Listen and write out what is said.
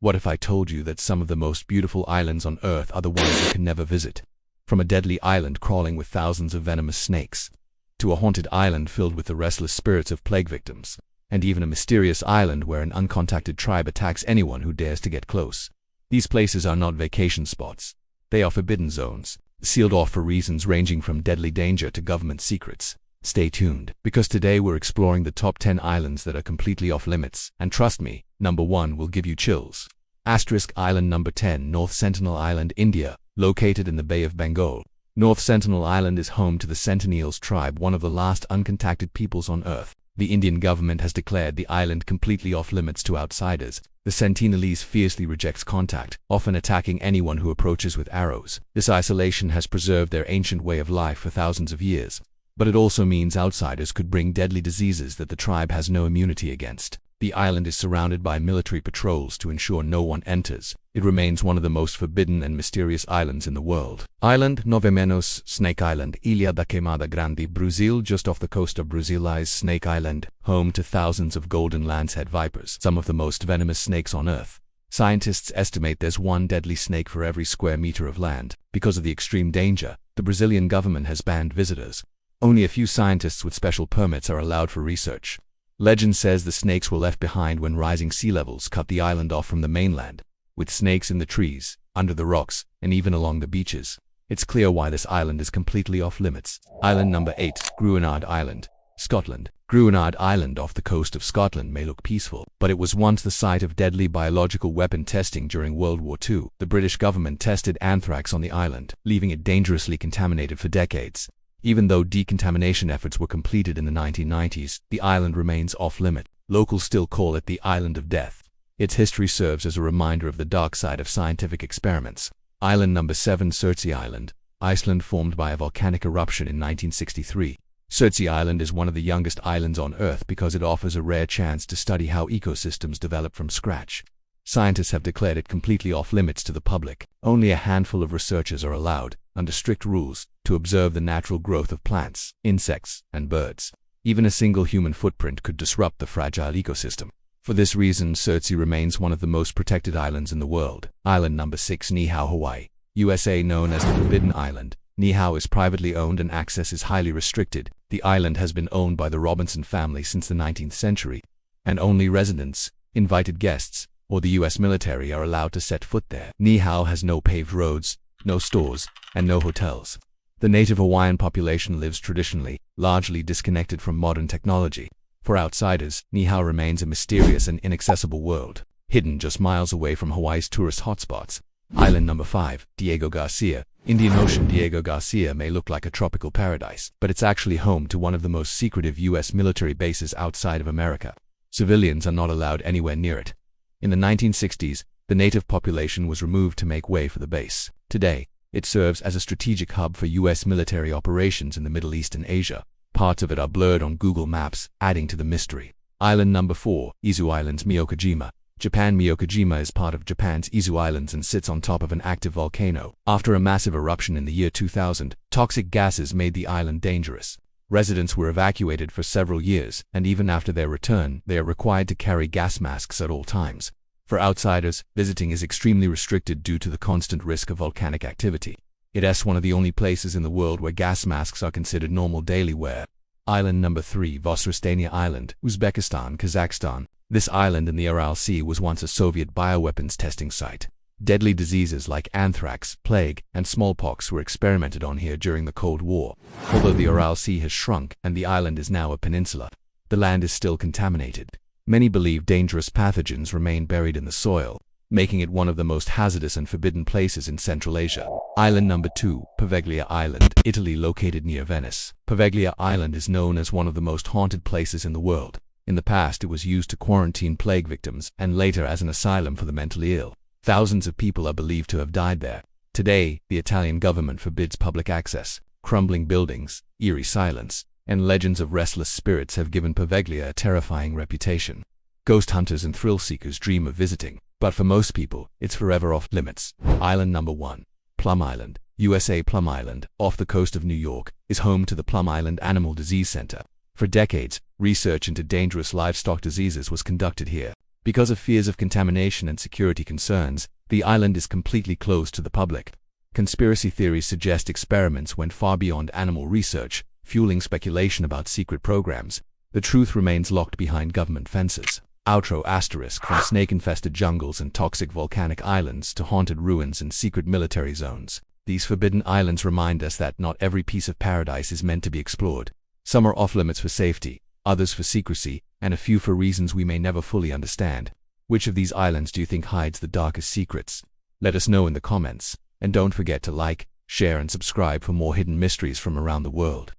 What if I told you that some of the most beautiful islands on Earth are the ones you can never visit? From a deadly island crawling with thousands of venomous snakes, to a haunted island filled with the restless spirits of plague victims, and even a mysterious island where an uncontacted tribe attacks anyone who dares to get close. These places are not vacation spots. They are forbidden zones, sealed off for reasons ranging from deadly danger to government secrets. Stay tuned, because today we're exploring the top 10 islands that are completely off limits, and trust me, number 1 will give you chills. Island number 10, North Sentinel Island, India, located in the Bay of Bengal. North Sentinel Island is home to the Sentinels tribe, one of the last uncontacted peoples on Earth. The Indian government has declared the island completely off limits to outsiders. The Sentinelese fiercely rejects contact, often attacking anyone who approaches with arrows. This isolation has preserved their ancient way of life for thousands of years. But it also means outsiders could bring deadly diseases that the tribe has no immunity against. The island is surrounded by military patrols to ensure no one enters. It remains one of the most forbidden and mysterious islands in the world. Island Nove Menos, Snake Island, Ilha da Queimada Grande, Brazil. Just off the coast of Brazil lies Snake Island, home to thousands of golden lancehead vipers, some of the most venomous snakes on Earth. Scientists estimate there's one deadly snake for every square meter of land. Because of the extreme danger, the Brazilian government has banned visitors. Only a few scientists with special permits are allowed for research. Legend says the snakes were left behind when rising sea levels cut the island off from the mainland. With snakes in the trees, under the rocks, and even along the beaches, it's clear why this island is completely off limits. Island number 8, Gruinard Island, Scotland. Gruinard Island off the coast of Scotland may look peaceful, but it was once the site of deadly biological weapon testing during World War II. The British government tested anthrax on the island, leaving it dangerously contaminated for decades. Even though decontamination efforts were completed in the 1990s, the island remains off-limit. Locals still call it the Island of Death. Its history serves as a reminder of the dark side of scientific experiments. Island number 7, Surtsey Island, Iceland, formed by a volcanic eruption in 1963. Surtsey Island is one of the youngest islands on Earth because it offers a rare chance to study how ecosystems develop from scratch. Scientists have declared it completely off-limits to the public. Only a handful of researchers are allowed, under strict rules, to observe the natural growth of plants, insects, and birds. Even a single human footprint could disrupt the fragile ecosystem. For this reason, Surtsey remains one of the most protected islands in the world. Island number 6, Niihau, Hawaii, USA. Known as the Forbidden Island, Niihau is privately owned and access is highly restricted. The island has been owned by the Robinson family since the 19th century, and only residents, invited guests, or the U.S. military are allowed to set foot there. Niihau has no paved roads, no stores, and no hotels. The native Hawaiian population lives traditionally, largely disconnected from modern technology. For outsiders, Niihau remains a mysterious and inaccessible world, hidden just miles away from Hawaii's tourist hotspots. Island number 5, Diego Garcia, Indian Ocean. Diego Garcia may look like a tropical paradise, but it's actually home to one of the most secretive U.S. military bases outside of America. Civilians are not allowed anywhere near it. In the 1960s, the native population was removed to make way for the base. Today, it serves as a strategic hub for U.S. military operations in the Middle East and Asia. Parts of it are blurred on Google Maps, adding to the mystery. Island number 4, Izu Islands, Miyake-jima, Japan. Miyake-jima is part of Japan's Izu Islands and sits on top of an active volcano. After a massive eruption in the year 2000, toxic gases made the island dangerous. Residents were evacuated for several years, and even after their return, they are required to carry gas masks at all times. For outsiders, visiting is extremely restricted due to the constant risk of volcanic activity. It is one of the only places in the world where gas masks are considered normal daily wear. Island number 3, Vosrostania Island, Uzbekistan, Kazakhstan. This island in the Aral Sea was once a Soviet bioweapons testing site. Deadly diseases like anthrax, plague, and smallpox were experimented on here during the Cold War. Although the Aral Sea has shrunk and the island is now a peninsula, the land is still contaminated. Many believe dangerous pathogens remain buried in the soil, making it one of the most hazardous and forbidden places in Central Asia. Island number 2, Poveglia Island, Italy, located near Venice. Poveglia Island is known as one of the most haunted places in the world. In the past, it was used to quarantine plague victims and later as an asylum for the mentally ill. Thousands of people are believed to have died there. Today, the Italian government forbids public access. Crumbling buildings, eerie silence, and legends of restless spirits have given Poveglia a terrifying reputation. Ghost hunters and thrill seekers dream of visiting, but for most people, it's forever off limits. Island number 1, Plum Island, USA. Plum Island, off the coast of New York, is home to the Plum Island Animal Disease Center. For decades, research into dangerous livestock diseases was conducted here. Because of fears of contamination and security concerns, the island is completely closed to the public. Conspiracy theories suggest experiments went far beyond animal research, fueling speculation about secret programs. The truth remains locked behind government fences. Outro **. From snake-infested jungles and toxic volcanic islands to haunted ruins and secret military zones, these forbidden islands remind us that not every piece of paradise is meant to be explored. Some are off-limits for safety, others for secrecy, and a few for reasons we may never fully understand. Which of these islands do you think hides the darkest secrets? Let us know in the comments, and don't forget to like, share and subscribe for more hidden mysteries from around the world.